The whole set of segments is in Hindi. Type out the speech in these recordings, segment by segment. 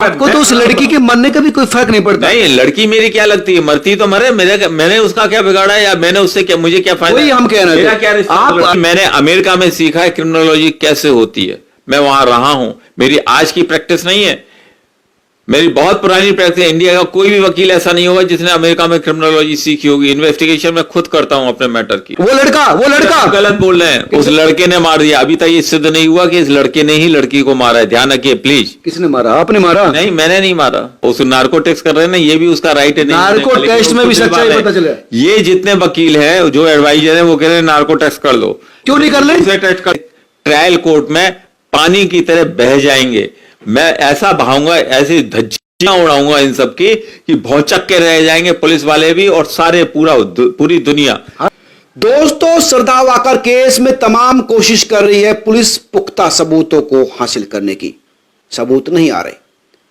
आपको तो उस लड़की के मरने का भी कोई फर्क नहीं पड़ता। नहीं, लड़की मेरी क्या लगती है, मरती तो मरे, मैंने उसका क्या बिगाड़ा या मैंने उससे क्या, मुझे क्या फायदा? वही हम कह रहे थे। मेरा क्या रिश्ता? मैंने अमेरिका में सीखा है क्रिमिनोलॉजी कैसे होती है, मैं वहां रहा हूं, मेरी आज की प्रैक्टिस नहीं है, मेरी बहुत पुरानी प्रैक्टिस है। इंडिया का कोई भी वकील ऐसा नहीं होगा जिसने अमेरिका में क्रिमिनोलॉजी सीखी होगी। इन्वेस्टिगेशन मैं खुद करता हूं अपने मैटर की। वो लड़का गलत बोल रहे हैं, उस लड़के ने मार दिया। अभी तक ये सिद्ध नहीं हुआ कि इस लड़के ने ही लड़की को मारा है, ध्यान रखिए प्लीज। किसने मारा? आपने मारा? नहीं, मैंने नहीं मारा। उस नार्को टेस्ट कर रहे हैं ना, ये भी उसका राइट है। नार्को टेस्ट में भी सच्चाई पता चले। ये जितने वकील है जो एडवाइजर है वो कह रहे हैं नार्को टेस्ट कर लो। क्यों नहीं कर ले? टेस्ट कर, ट्रायल कोर्ट में पानी की तरह बह जाएंगे। मैं ऐसा बहाऊंगा, ऐसी धज्जियां उड़ाऊंगा इन सब की कि भौचक के रह जाएंगे पुलिस वाले भी और सारे पूरी दुनिया। दोस्तों, श्रद्धा वाकर केस में तमाम कोशिश कर रही है पुलिस पुख्ता सबूतों को हासिल करने की। सबूत नहीं आ रहे,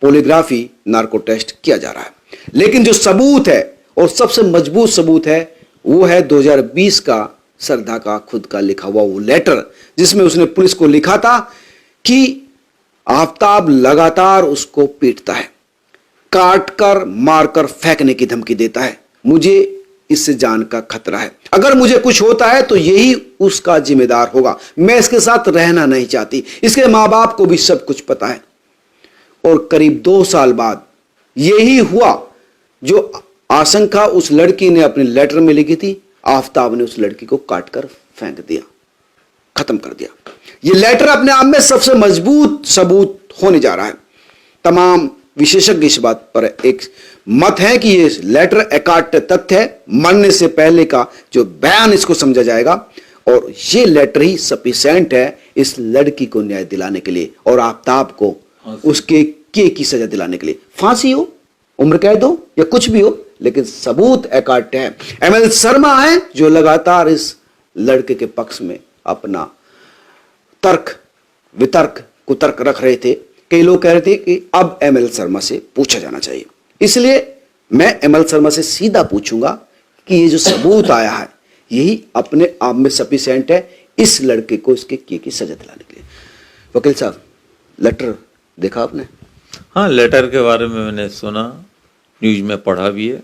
पॉलीग्राफी, नार्को टेस्ट किया जा रहा है, लेकिन जो सबूत है और सबसे मजबूत सबूत है वो है 2020 का श्रद्धा का खुद का लिखा हुआ वो लेटर, जिसमें उसने पुलिस को लिखा था कि आफताब लगातार उसको पीटता है, काट कर मारकर फेंकने की धमकी देता है, मुझे इससे जान का खतरा है, अगर मुझे कुछ होता है तो यही उसका जिम्मेदार होगा, मैं इसके साथ रहना नहीं चाहती। इसके मां बाप को भी सब कुछ पता है। और करीब 2 साल बाद यही हुआ जो आशंका उस लड़की ने अपने लेटर में लिखी थी। आफताब ने उस लड़की को काटकर फेंक दिया, खत्म कर दिया। यह लेटर अपने आप में सबसे मजबूत सबूत होने जा रहा है। तमाम विशेषज्ञ इस बात पर एक मत है कि यह लेटर एकाट तथ्य है, मरने से पहले का जो बयान इसको समझा जाएगा, और यह लेटर ही सफिशिएंट है इस लड़की को न्याय दिलाने के लिए और आफताब को उसके की सजा दिलाने के लिए। फांसी हो, उम्र कैद हो या कुछ भी हो, लेकिन सबूत एकाट है। एमएल शर्मा है जो लगातार इस लड़के के पक्ष में अपना तर्क वितर्क कुतर्क रख रहे थे। कई लोग कह रहे थे कि अब एमएल शर्मा से पूछा जाना चाहिए, इसलिए मैं एमएल शर्मा से सीधा पूछूंगा कि ये जो सबूत आया है यही अपने आप में सफिशिएंट है इस लड़के को इसके की सजा दिलाने के लिए। वकील साहब, लेटर देखा आपने? हाँ, लेटर के बारे में मैंने सुना, न्यूज में पढ़ा भी है।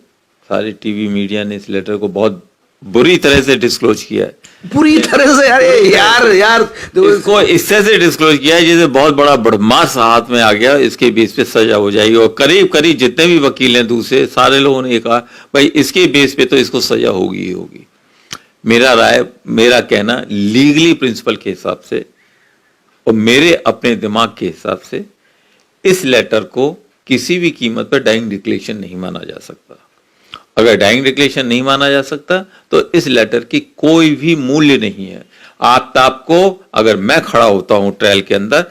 सारे टीवी मीडिया ने इस लेटर को बहुत बुरी तरह से डिस्क्लोज किया है। पूरी तरह से? अरे यार इसको इससे से डिस्क्लोज किया है जैसे बहुत बड़ा बदमाश हाथ में आ गया, इसके बेस पे सजा हो जाएगी। और करीब करीब जितने भी वकील हैं दूसरे सारे लोगों ने कहा भाई इसके बेस पे तो इसको सजा होगी ही होगी। मेरा कहना लीगली प्रिंसिपल के हिसाब से और मेरे अपने दिमाग के हिसाब से इस लेटर को किसी भी कीमत पर डाइंग डिक्लेरेशन नहीं माना जा सकता। अगर डाइंग डिक्लेरेशन नहीं माना जा सकता तो इस लेटर की कोई भी मूल्य नहीं है। आफताब को अगर मैं खड़ा होता हूं ट्रायल के अंदर,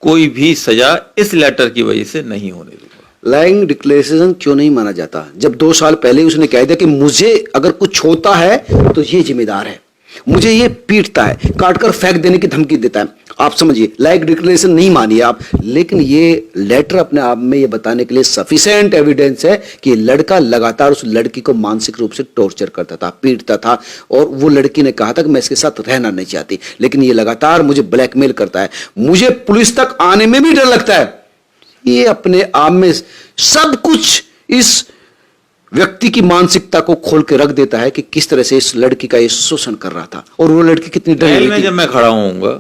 कोई भी सजा इस लेटर की वजह से नहीं होने दूंगा। डाइंग डिक्लेरेशन क्यों नहीं माना जाता? जब 2 साल पहले उसने कह दिया कि मुझे अगर कुछ होता है तो ये जिम्मेदार है, मुझे ये पीटता है, काटकर फेंक देने की धमकी देता है। आप समझिए, लाइक डिक्लेरेशन नहीं मानिए आप, लेकिन ये लेटर अपने आप में ये बताने के लिए सफिशिएंट एविडेंस है कि लड़का लगातार उस लड़की को मानसिक रूप से टॉर्चर करता था, पीटता था, और वो लड़की ने कहा था कि मैं इसके साथ रहना नहीं चाहती, लेकिन ये लगातार मुझे ब्लैकमेल करता है, मुझे पुलिस तक आने में भी डर लगता है। ये अपने आप में सब कुछ इस व्यक्ति की मानसिकता को खोल के रख देता है कि किस तरह से इस लड़की का ये शोषण कर रहा था और वो लड़की कितनी डरी में। जब मैं खड़ा होऊंगा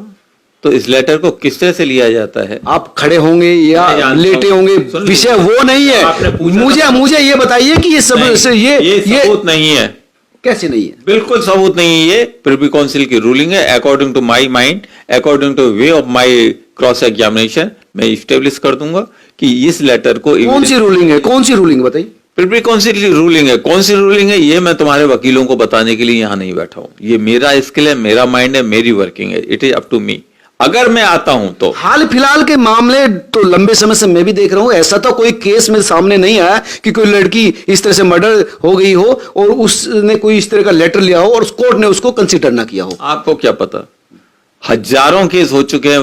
तो इस लेटर को किस तरह से लिया जाता है? आप खड़े होंगे या लेटे होंगे, विषय वो नहीं है। मुझे ये बताइए कि ये सब ये सबूत नहीं है। कैसे नहीं है? बिल्कुल सबूत नहीं है। ये प्रिवी काउंसिल की रूलिंग है। According to my mind, according to way of my cross examination, मैं इस्टेब्लिश कर दूंगा कि इस लेटर को। कौन सी रूलिंग है? कौन सी रूलिंग बताइए? प्रिवी काउंसिल की रूलिंग है। कौन सी रूलिंग है ये मैं तुम्हारे वकीलों को बताने के लिए यहां नहीं बैठा हूं। ये मेरा स्किल है, मेरा माइंड है, मेरी वर्किंग है। It is up to me. अगर मैं आता हूं तो हाल फिलहाल के मामले तो लंबे समय से मैं भी देख रहा हूं, ऐसा तो कोई केस मेरे सामने नहीं आया कि कोई लड़की इस तरह से मर्डर हो गई हो और उसने कोई इस तरह का लेटर लिया हो और कोर्ट ने उसको कंसीडर ना किया हो। आपको क्या पता, हजारों केस हो चुके हैं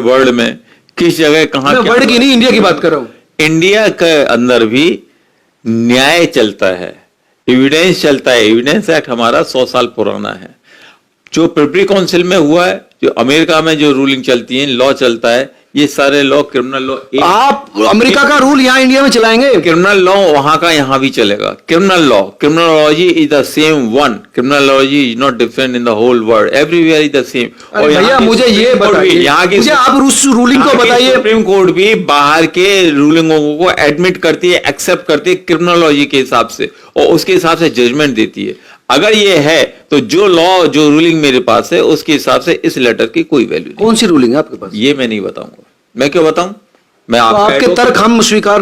वर्ल्ड में, किस जगह कहां। वर्ल्ड की नहीं, इंडिया की बात कर रहा हूं। इंडिया के अंदर भी न्याय चलता है, एविडेंस चलता है। एविडेंस एक्ट हमारा 100 साल पुराना है। जो प्रिवी काउंसिल में हुआ है, जो अमेरिका में जो रूलिंग चलती है, लॉ चलता है, ये सारे लॉ, क्रिमिनल लॉ, आप अमेरिका का रूल यहाँ इंडिया में चलाएंगे? क्रिमिनल लॉ वहां का यहाँ भी चलेगा। Criminology is the same one. Criminology is not different in the whole world, everywhere is the same. और भैया मुझे ये बताइए, यहाँ की मुझे आप उस रूलिंग को बताइए। सुप्रीम कोर्ट भी बाहर के रूलिंगों को एडमिट करती है, एक्सेप्ट करती है क्रिमिनोलॉजी के हिसाब से, और उसके हिसाब से जजमेंट देती है। अगर ये है तो जो लॉ, जो रूलिंग मेरे पास है, उसके हिसाब से इस लेटर की कोई वैल्यू नहीं। कौन सी रूलिंग है आपके पास? ये मैं नहीं बताऊंगा। मैं क्यों बताऊं? मैं तो आपके तर्क हम स्वीकार